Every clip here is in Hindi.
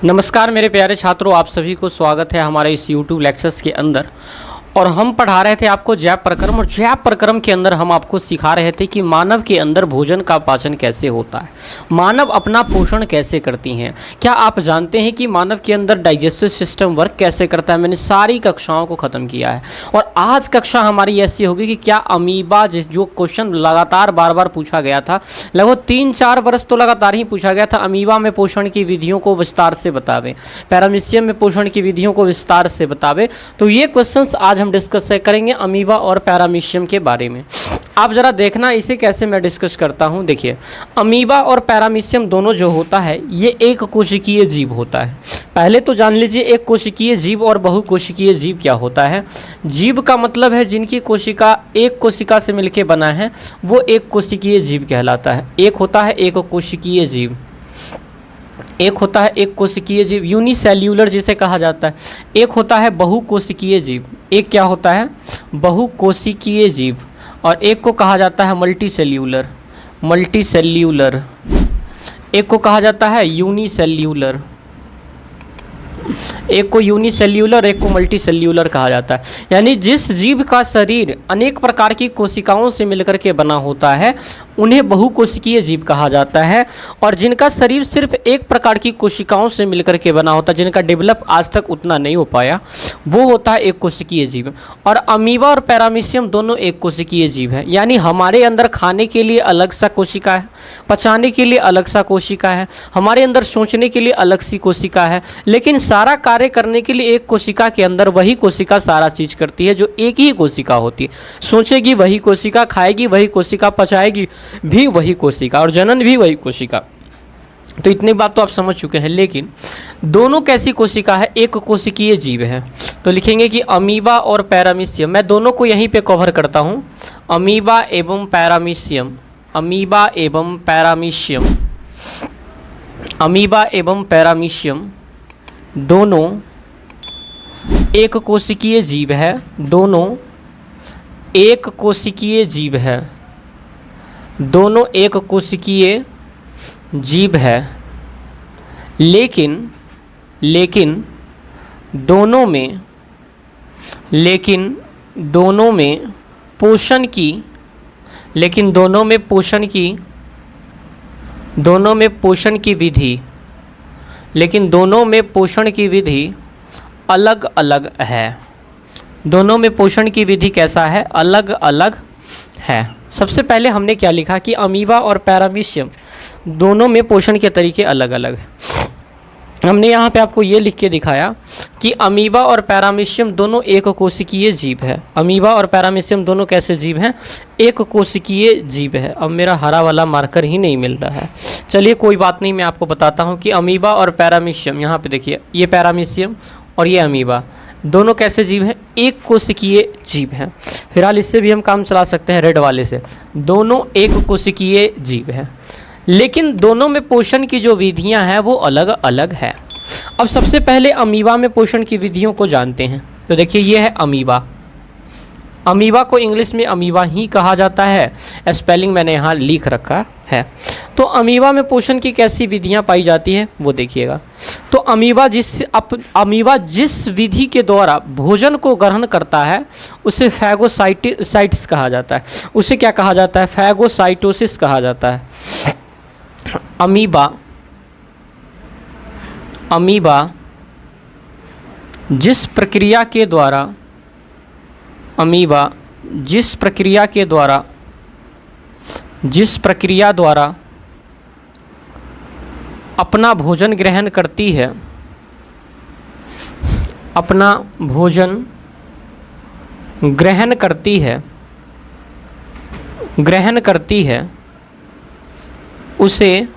नमस्कार मेरे प्यारे छात्रों, आप सभी को स्वागत है हमारे इस YouTube लेक्चर्स के अंदर। और हम पढ़ा रहे थे आपको जैव प्रक्रम, और जैव प्रक्रम के अंदर हम आपको सिखा रहे थे कि मानव के अंदर भोजन का पाचन कैसे होता है, मानव अपना पोषण कैसे करती हैं। क्या आप जानते हैं कि मानव के अंदर डाइजेस्टिव सिस्टम वर्क कैसे करता है। मैंने सारी कक्षाओं को ख़त्म किया है और आज कक्षा हमारी ऐसी होगी कि क्या अमीबा, जो क्वेश्चन लगातार बार बार पूछा गया था, लगभग 3-4 वर्ष तो लगातार ही पूछा गया था, अमीबा में पोषण की विधियों को विस्तार से बतावे, पैरामीशियम में पोषण की विधियों को विस्तार से बतावे। तो ये क्वेश्चंस आज हम डिस्कस करेंगे अमीबा और पैरामीशियम के बारे में। आप जरा देखना इसे कैसे मैं डिस्कस करता हूं। देखिए, अमीबा और पैरामीशियम दोनों जो होता है ये एक कोशिकीय जीव होता है। पहले तो जान लीजिए एक कोशिकीय जीव और बहुकोशिकीय जीव क्या होता है। जीव का मतलब है जिनकी कोशिका एक कोशिका से मिलकर बना है, वो एक कोशिकीय जीव कहलाता है। एक होता है एक कोशिकीय जीव, एक होता है एक कोशिकीय जीव, यूनिसेल्यूलर जिसे कहा जाता है। एक होता है बहुकोशिकीय जीव, एक क्या होता है बहुकोशिकीय जीव, और एक को कहा जाता है मल्टीसेल्यूलर, मल्टीसेल्यूलर। एक को कहा जाता है यूनिसेल्यूलर, एक को यूनिसेल्यूलर, एक को मल्टीसेल्यूलर कहा जाता है। यानी जिस जीव का शरीर अनेक प्रकार की कोशिकाओं से मिलकर के बना होता है उन्हें बहुकोशिकीय जीव कहा जाता है, और जिनका शरीर सिर्फ एक प्रकार की कोशिकाओं से मिलकर के बना होता है, जिनका डेवलप आज तक उतना नहीं हो पाया, वो होता है एक कोशिकीय जीव। और अमीबा और पैरामीशियम दोनों एक कोशिकीय जीव है। यानी हमारे अंदर खाने के लिए अलग सा कोशिका है, पचाने के लिए अलग सा कोशिका है, हमारे अंदर सोचने के लिए अलग सी कोशिका है, लेकिन सारा कार्य करने के लिए एक कोशिका के अंदर वही कोशिका सारा चीज करती है, जो एक ही कोशिका होती है। सोचेगी वही कोशिका, खाएगी वही कोशिका, पचाएगी भी वही कोशिका, और जनन भी वही कोशिका। तो इतनी बात तो आप समझ चुके हैं। लेकिन दोनों कैसी कोशिका है, एक कोशिकीय जीव है। तो लिखेंगे कि अमीबा और पैरामीशियम, मैं दोनों को यहीं पे कवर करता हूं, अमीबा एवं पैरामीशियम, अमीबा एवं पैरामीशियम, अमीबा एवं पैरामीशियम दोनों एक कोशिकीय जीव है, दोनों एक कोशिकीय जीव है, दोनों एक कोशिकीय जीव है। लेकिन दोनों में पोषण की विधि अलग अलग है। दोनों में पोषण की विधि कैसा है, अलग अलग है। सबसे पहले हमने क्या लिखा कि अमीबा और पैरामीशियम दोनों में पोषण के तरीके अलग अलग हैं। हमने यहाँ पे आपको ये लिख के दिखाया कि अमीबा और पैरामीशियम दोनों एक कोशिकीय जीव है। अमीबा और पैरामीशियम दोनों कैसे जीव हैं, एक कोशिकीय जीव है। अब मेरा हरा वाला मार्कर ही नहीं मिल रहा है, चलिए कोई बात नहीं, मैं आपको बताता हूँ कि अमीबा और पैरामीशियम, यहाँ पे देखिए ये पैरामीशियम और ये अमीबा दोनों कैसे जीव हैं, एक कोशिकीय जीव हैं। फिलहाल इससे भी हम काम चला सकते हैं रेड वाले से, दोनों एक कोशिकीय जीव हैं, लेकिन दोनों में पोषण की जो विधियां हैं वो अलग अलग है। अब सबसे पहले अमीबा में पोषण की विधियों को जानते हैं। तो देखिए ये है अमीबा, अमीबा को इंग्लिश में अमीबा ही कहा जाता है, स्पेलिंग मैंने यहाँ लिख रखा है। तो अमीबा में पोषण की कैसी विधियां पाई जाती है वो देखिएगा। तो अमीबा जिस विधि के द्वारा भोजन को ग्रहण करता है उसे फैगोसाइट्स कहा जाता है। उसे क्या कहा जाता है, फैगोसाइटोसिस कहा जाता है। अमीबा जिस प्रक्रिया द्वारा अपना भोजन ग्रहण करती है, अपना भोजन ग्रहण करती है उसे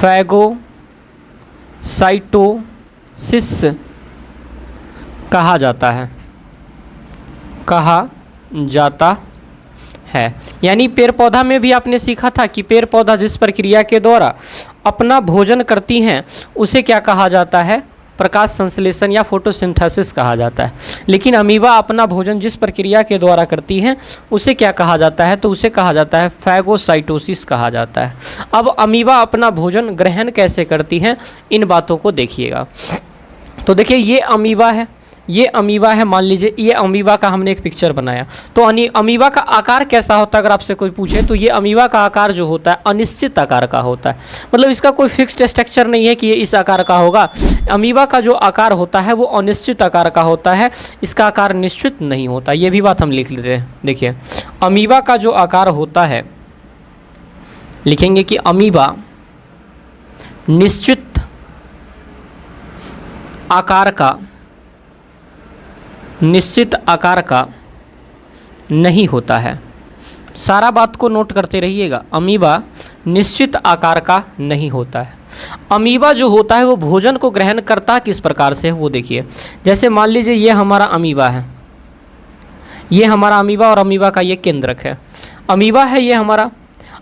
फैगोसाइटोसिस कहा जाता है। यानी पेड़ पौधा में भी आपने सीखा था कि पेड़ पौधा जिस प्रक्रिया के द्वारा अपना भोजन करती हैं उसे क्या कहा जाता है, प्रकाश संश्लेषण या फोटोसिंथेसिस कहा जाता है। लेकिन अमीबा अपना भोजन जिस प्रक्रिया के द्वारा करती है उसे क्या कहा जाता है, तो उसे कहा जाता है फैगोसाइटोसिस कहा जाता है। अब अमीबा अपना भोजन ग्रहण कैसे करती है, इन बातों को देखिएगा। तो देखिए ये अमीबा है, ये अमीबा है, मान लीजिए ये अमीबा का हमने एक पिक्चर बनाया। तो अमीबा का आकार कैसा होता है अगर आपसे कोई पूछे, तो ये अमीबा का आकार जो होता है अनिश्चित आकार का होता है। मतलब इसका कोई फिक्स्ड स्ट्रक्चर नहीं है कि ये इस आकार का होगा। अमीबा का जो आकार होता है वो अनिश्चित आकार का होता है, इसका आकार निश्चित नहीं होता। ये भी बात हम लिख लेते हैं। देखिए अमीबा का जो आकार होता है, लिखेंगे कि अमीबा निश्चित आकार का नहीं होता है। सारा बात को नोट करते रहिएगा, अमीबा निश्चित आकार का नहीं होता है। अमीबा जो होता है वो भोजन को ग्रहण करता किस प्रकार से है वो देखिए। जैसे मान लीजिए ये हमारा अमीबा है, ये हमारा अमीबा और अमीबा का ये केंद्रक है। अमीबा है ये हमारा।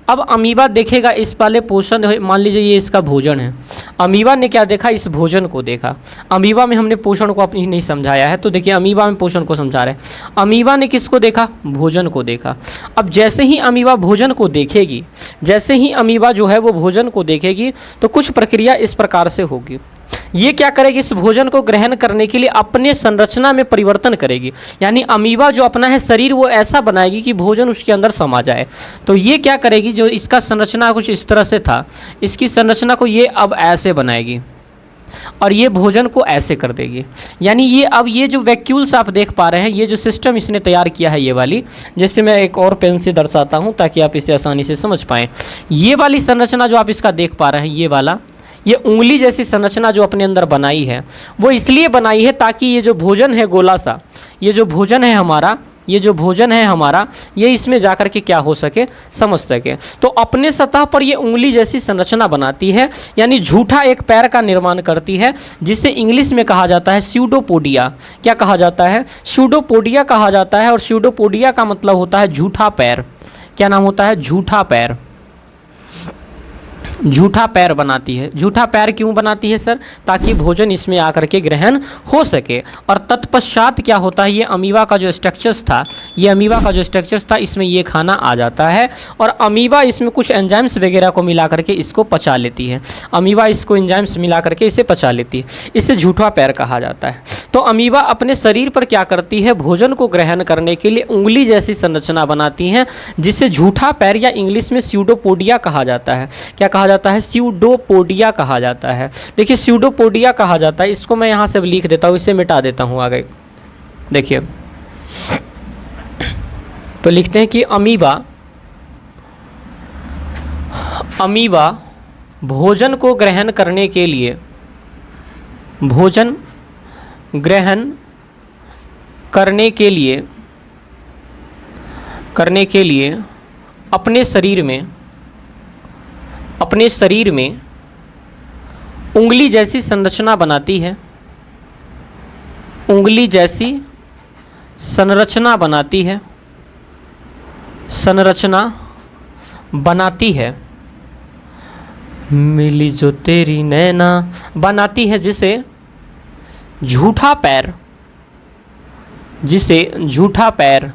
अब अमीबा देखेगा इस वाले पोषण, मान लीजिए ये इसका भोजन है। अमीबा ने क्या देखा, इस भोजन को देखा। अमीबा में हमने पोषण को अपनी नहीं समझाया है, तो देखिए अमीबा में पोषण को समझा रहे हैं। अमीबा ने किसको देखा, भोजन को देखा। अब जैसे ही अमीबा भोजन को देखेगी, जैसे ही अमीबा जो है वो भोजन को देखेगी, तो कुछ प्रक्रिया इस प्रकार से होगी। ये क्या करेगी, इस भोजन को ग्रहण करने के लिए अपने संरचना में परिवर्तन करेगी। यानी अमीबा जो अपना है शरीर वो ऐसा बनाएगी कि भोजन उसके अंदर समा जाए। तो ये क्या करेगी, जो इसका संरचना कुछ इस तरह से था, इसकी संरचना को ये अब ऐसे बनाएगी और ये भोजन को ऐसे कर देगी। यानी ये अब ये जो वैक्यूल्स आप देख पा रहे हैं, ये जो सिस्टम इसने तैयार किया है ये वाली, जैसे मैं एक और पेन से दर्शाता हूँ ताकि आप इसे आसानी से समझ पाएँ। ये वाली संरचना जो आप इसका देख पा रहे हैं, ये वाला, ये उंगली जैसी संरचना जो अपने अंदर बनाई है, वो इसलिए बनाई है ताकि ये जो भोजन है गोला सा, ये जो भोजन है हमारा, ये जो भोजन है हमारा, ये इसमें जाकर के क्या हो सके, समझ सके। तो अपने सतह पर ये उंगली जैसी संरचना बनाती है, यानी झूठा एक पैर का निर्माण करती है, जिसे इंग्लिश में कहा जाता है स्यूडोपोडिया। क्या कहा जाता है, स्यूडोपोडिया कहा जाता है। और स्यूडोपोडिया का मतलब होता है झूठा पैर। क्या नाम होता है, झूठा पैर। झूठा पैर बनाती है। झूठा पैर क्यों बनाती है सर, ताकि भोजन इसमें आकर के ग्रहण हो सके। और तत्पश्चात क्या होता है, ये अमीबा का जो स्ट्रक्चर्स था, ये अमीबा का जो स्ट्रक्चर्स था, इसमें ये खाना आ जाता है और अमीबा इसमें कुछ एंजाइम्स वगैरह को मिला करके इसको पचा लेती है। अमीबा इसको एंजाइम्स मिला करके इसे पचा लेती है, इसे झूठा पैर कहा जाता है। तो अमीबा अपने शरीर पर क्या करती है, भोजन को ग्रहण करने के लिए उंगली जैसी संरचना बनाती हैं, जिसे झूठा पैर या इंग्लिश में स्यूडोपोडिया कहा जाता है। क्या कहा जाता है, स्यूडोपोडिया कहा जाता है। देखिए स्यूडोपोडिया कहा जाता है, इसको मैं यहाँ से लिख देता हूँ, इसे मिटा देता हूँ आगे। देखिए तो लिखते हैं कि अमीबा भोजन को ग्रहण करने के लिए, भोजन ग्रहण करने के लिए अपने शरीर में उंगली जैसी संरचना बनाती है। उंगली जैसी संरचना बनाती है। मिली जो तेरी नैना बनाती है, जिसे झूठा पैर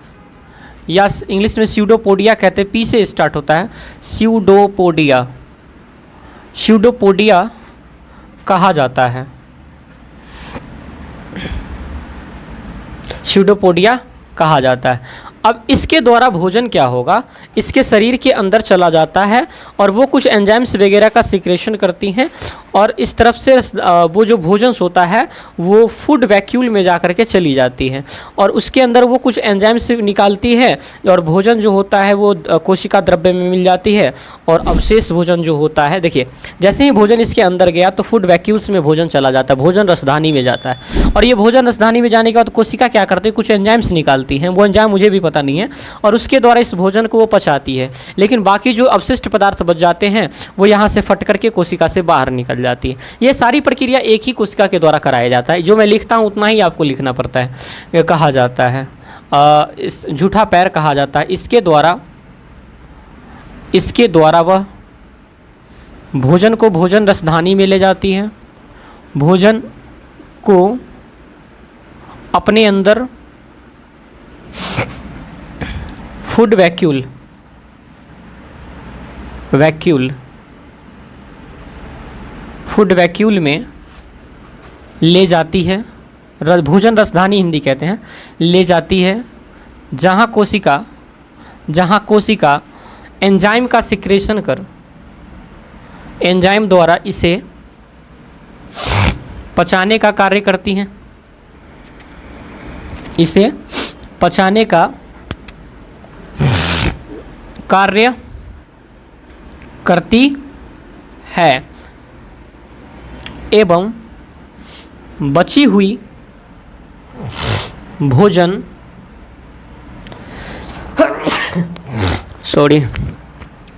या इंग्लिश में स्यूडोपोडिया कहते हैं, पी से स्टार्ट होता है, स्यूडोपोडिया कहा जाता है। स्यूडोपोडिया कहा जाता है। अब इसके द्वारा भोजन क्या होगा, इसके शरीर के अंदर चला जाता है और वो कुछ एंजाइम्स वगैरह का सिक्रेशन करती हैं और इस तरफ से वो जो भोजन होता है वो फूड वैक्यूल में जा कर के चली जाती है और उसके अंदर वो कुछ एंजाइम्स निकालती है और भोजन जो होता है वो कोशिका द्रव्य में मिल जाती है और अवशेष भोजन जो होता है, देखिए जैसे ही भोजन इसके अंदर गया तो फूड वैक्यूल्स में भोजन चला जाता है, भोजन रसधानी में जाता है और ये भोजन रसधानी में जाने के बाद कोशिका क्या करती है, कुछ एंजाइम्स निकालती हैं, वो एंजाइम मुझे भी पता नहीं है और उसके द्वारा इस भोजन को वो पचाती है, लेकिन बाकी जो अवशिष्ट पदार्थ बच जाते हैं वो यहाँ से फट करके कोशिका से बाहर निकल जाती है। ये सारी प्रक्रिया एक ही कोशिका के द्वारा कराया जाता है, जो मैं लिखता हूँ उतना ही आपको लिखना पड़ता है। कहा जाता है इस झूठा पैर कहा जाता है। इसके द्वारा वह भोजन को भोजन रसधानी में ले जाती है, भोजन को अपने अंदर फूड वैक्यूल फूड वैक्यूल में ले जाती है, भोजन रसधानी हिंदी कहते हैं, ले जाती है, जहाँ कोशिका एंजाइम का सिक्रेशन कर एंजाइम द्वारा इसे पचाने का कार्य करती हैं, इसे पचाने का कार्य करती है एवं बची हुई भोजन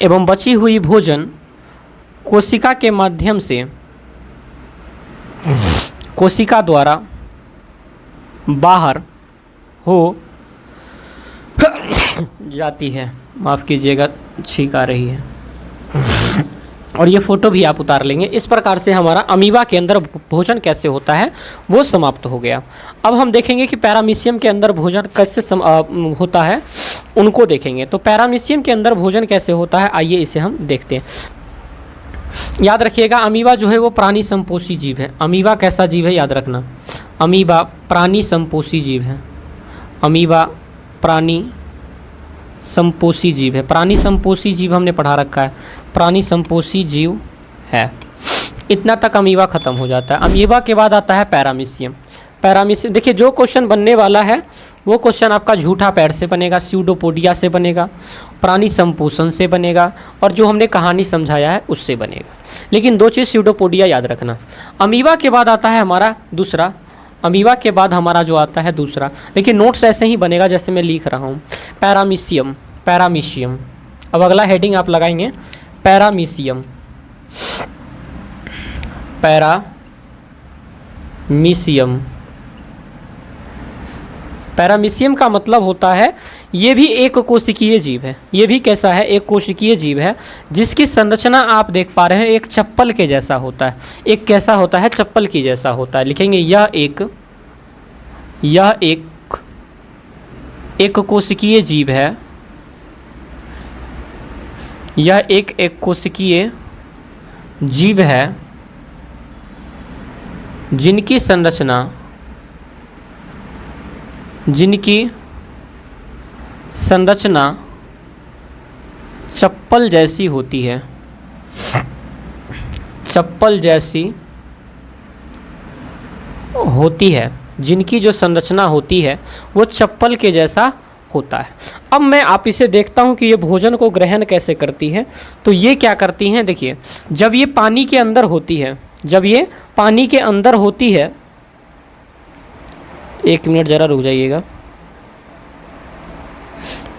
एवं बची हुई भोजन कोशिका के माध्यम से कोशिका द्वारा बाहर हो जाती है। माफ़ कीजिएगा, छींक आ रही है। और ये फोटो भी आप उतार लेंगे। इस प्रकार से हमारा अमीबा के अंदर भोजन कैसे होता है वो समाप्त हो गया। अब हम देखेंगे कि पैरामीशियम के अंदर भोजन कैसे होता है, उनको देखेंगे। तो पैरामीशियम के अंदर भोजन कैसे होता है, आइए इसे हम देखते हैं। याद रखिएगा, अमीबा जो है वो प्राणी संपोषी जीव है। अमीबा कैसा जीव है, याद रखना, अमीबा प्राणी संपोषी जीव है। अमीबा प्राणी संपोषी जीव है। प्राणी संपोषी जीव हमने पढ़ा रखा है, प्राणी संपोषी जीव है। इतना तक अमीबा खत्म हो जाता है। अमीबा के बाद आता है पैरामीशियम। पैरामीशियम देखिए, जो क्वेश्चन बनने वाला है वो क्वेश्चन आपका झूठा पैर से बनेगा, स्यूडोपोडिया से बनेगा, प्राणी संपोषण से बनेगा, और जो हमने कहानी समझाया है उससे बनेगा। लेकिन दो चीज़ स्यूडोपोडिया याद रखना। अमीबा के बाद आता है हमारा दूसरा, अमीबा के बाद हमारा जो आता है दूसरा, लेकिन नोट्स ऐसे ही बनेगा जैसे मैं लिख रहा हूँ। Paramecium, paramecium. अब अगला हेडिंग आप लगाएंगे पैरामीशियम। पैरामीशियम, पैरामीशियम का मतलब होता है ये भी एक कोशिकीय जीव है। ये भी कैसा है, एक कोशिकीय जीव है, जिसकी संरचना आप देख पा रहे हैं एक चप्पल के जैसा होता है। एक कैसा होता है, चप्पल की जैसा होता है। लिखेंगे यह एक कोशिकीय जीव है। यह एक कोशिकीय जीव है जिनकी संरचना चप्पल जैसी होती है। चप्पल जैसी होती है, जिनकी जो संरचना होती है वो चप्पल के जैसा होता है। अब मैं आप इसे देखता हूँ कि ये भोजन को ग्रहण कैसे करती है। तो ये क्या करती हैं, देखिए, जब ये पानी के अंदर होती है, जब ये पानी के अंदर होती है, एक मिनट ज़रा रुक जाइएगा।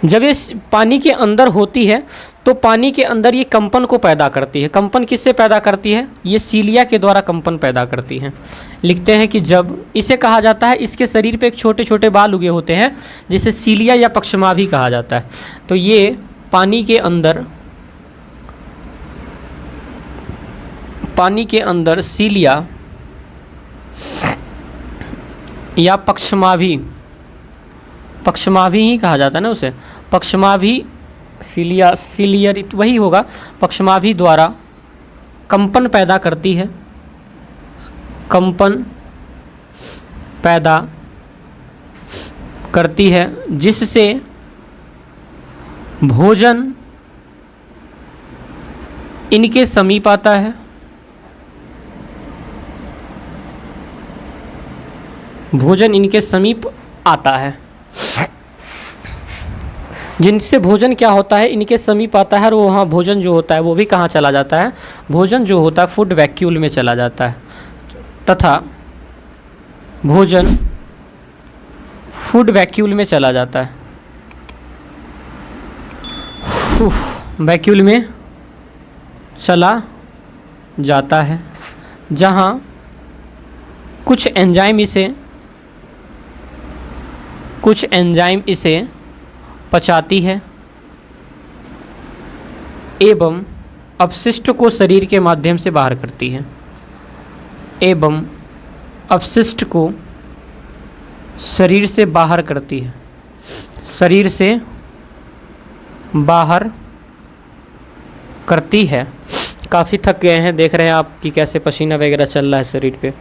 जब ये पानी के अंदर होती है तो पानी के अंदर ये कंपन को पैदा करती है। कंपन किससे पैदा करती है, ये सीलिया के द्वारा कंपन पैदा करती है। लिखते हैं कि जब इसे कहा जाता है, इसके शरीर पे एक छोटे छोटे बाल उगे होते हैं जिसे सीलिया या पक्षमाभी कहा जाता है। तो ये पानी के अंदर सीलिया या पक्षमाभी ही कहा जाता है ना उसे, पक्षमाभी, सीलियर वही होगा, पक्षमाभी द्वारा कंपन पैदा करती है। कंपन पैदा करती है जिससे भोजन इनके समीप आता है। भोजन इनके समीप आता है, जिनसे भोजन क्या होता है, इनके समीप आता है, और वहाँ भोजन जो होता है वो भी कहाँ चला जाता है, भोजन जो होता है फूड वैक्यूल में चला जाता है, तथा भोजन फूड वैक्यूल में चला जाता है। वैक्यूल में चला जाता है, जहाँ कुछ एंजाइम इसे पचाती है एवं अपशिष्ट को शरीर के माध्यम से बाहर करती है। एवं अपशिष्ट को शरीर से बाहर करती है, शरीर से बाहर करती है। काफ़ी थक गए हैं, देख रहे हैं आप कि कैसे पसीना वगैरह चल रहा है शरीर पे,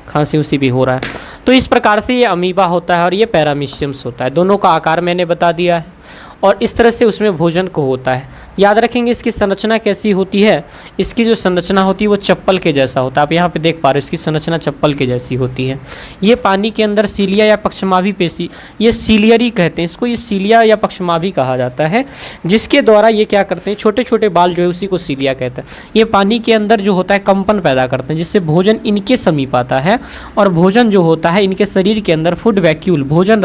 खांसी उसी भी हो रहा है। तो इस प्रकार से ये अमीबा होता है और ये पैरामीशियम्स होता है। दोनों का आकार मैंने बता दिया है और इस तरह से उसमें भोजन को होता है। याद रखेंगे इसकी संरचना कैसी होती है। इसकी जो संरचना होती है वो चप्पल के जैसा होता है। आप यहाँ पे देख पा रहे हो इसकी संरचना चप्पल के जैसी होती है। ये पानी के अंदर सीलिया या पक्षमाभी पेशी, ये सीलियरी कहते हैं इसको, ये सीलिया या पक्षमाभी कहा जाता है, जिसके द्वारा ये क्या करते हैं, छोटे छोटे बाल जो है उसी को सीलिया कहते हैं। ये पानी के अंदर जो होता है कंपन पैदा करते हैं, जिससे भोजन इनके समीप आता है और भोजन जो होता है इनके शरीर के अंदर फूड वैक्यूल, भोजन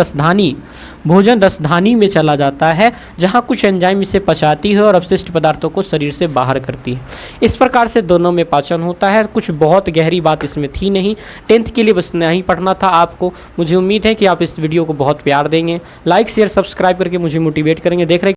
रसधानी में चला जाता है, जहाँ कुछ एंजाइम इसे पचाती है और अपशिष्ट पदार्थों को शरीर से बाहर करती है। इस प्रकार से दोनों में पाचन होता है। कुछ बहुत गहरी बात इसमें थी नहीं, 10th के लिए बस नहीं पढ़ना था आपको। मुझे उम्मीद है कि आप इस वीडियो को बहुत प्यार देंगे, लाइक शेयर सब्सक्राइब करके मुझे मोटिवेट करेंगे। देख रहे